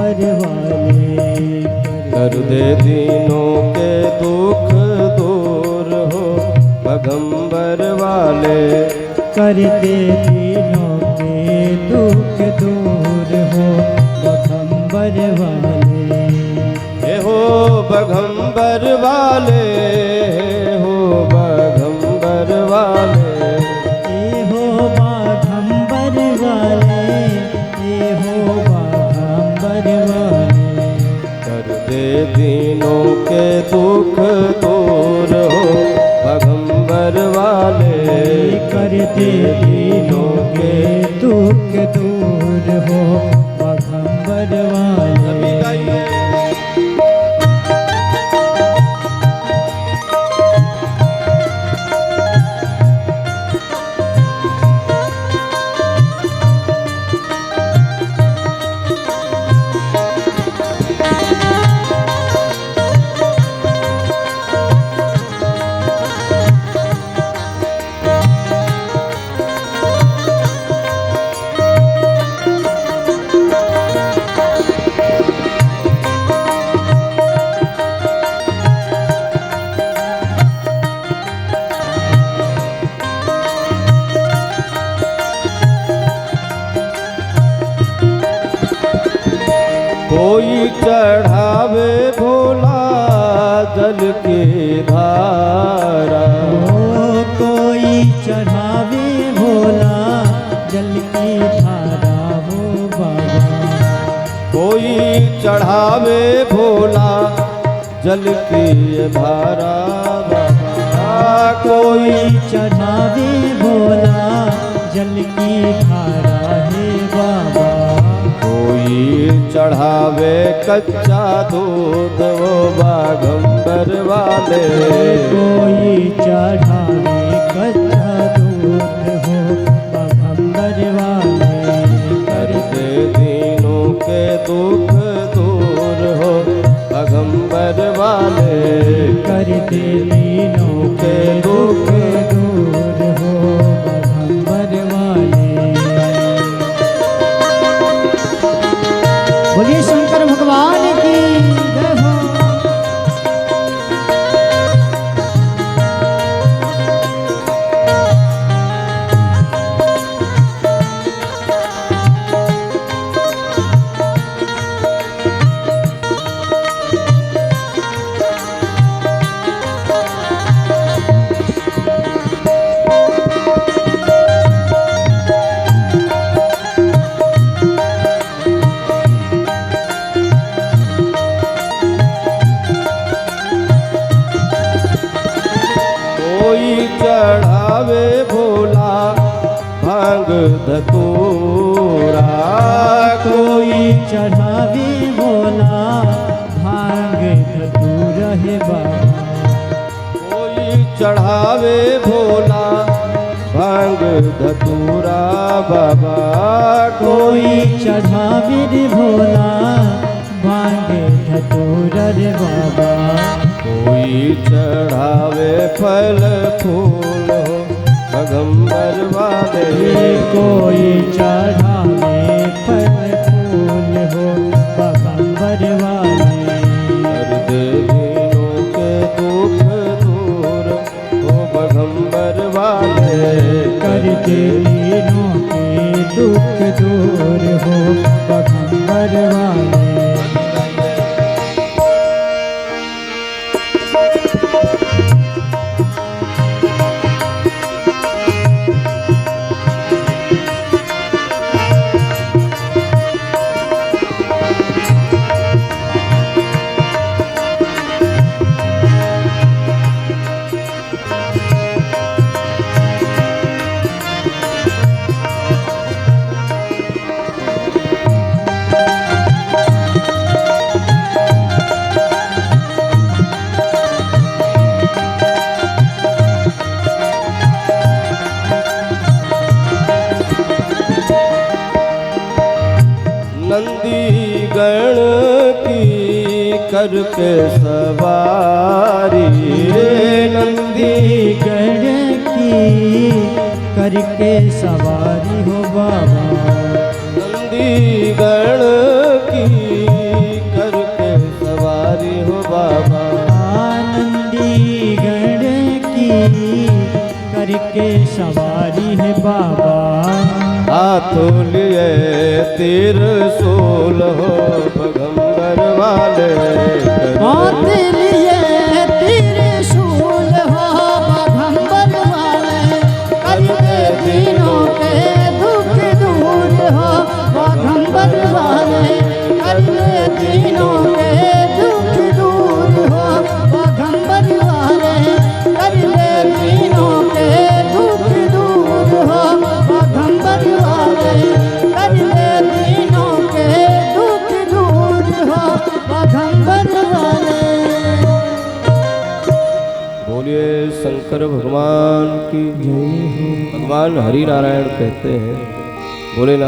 बगंबर वाले कर दे दीनों के दुख दूर हो बगंबर वाले। कर दे दीनों के दुख दूर हो बगंबर वाले। हे हो बगंबर वाले, हो बगंबर वाले, ए हो बाघंबर वाले, ए हो बाघंबर वाले। कर दे दीनों के दुख दूर हो बगंबर वाले। कर दे दीनों के दुख दूर हो बगंबर वाले। कोई चढ़ावे भोला जल की धारा। ओ कोई चढ़ावे भोला जल की धारा हो बाबा। कोई चढ़ावे भोला जल की धारा बाबा। कोई चढ़ावे भोला जल की धारा है बाबा। कोई चढ़ावे कच्चा दूध वो बागंबर वाले। कोई चढ़ावे कच्चा दूध हो बागंबर वाले। कर दे दीनों के दुख दूर हो बागंबर वाले। कर दे दीनों के दुख दूर हो बागंबर वाले। बोलिए शंकर भगवान की जय हो। चढ़ावे भोला भांग धतूरा। कोई चढ़ावे भोला भांग धतूरा है बाबा। कोई चढ़ावे भोला भांग धतूरा बाबा। कोई चढ़ावे भोला भांग धतूरा रे बाबा। कोई चढ़ावे फल फूल हो बगंबर वाले। कोई चढ़ावे फल फूल हो बगंबर वाले। कर दे दीनों के दुख दूर हो बगंबर वाले। कर दे दीनों के दुख दूर हो बगंबर वाले। नंदी गण की करके सवारी। नंदी गण की करके सवारी हो बाबा। नंदी गण की बाबा हाथों लिए त्रिशूल हो बगंबर वाले हाथ लिए त्रिशूल हो बघम्बर वाले, कर दे दीनों के दुख दूर हो बघम्बर वाले, कर दे दीनों के दुख दूर हो बघम्बर वाले, कर दे दीनों के दुख दूर हो बघम्बर वाले, कर दे दीनों के दुख दूर हो बघम्बर वाले। बोलिए शंकर भगवान की। भगवान हरि नारायण कहते हैं, बोले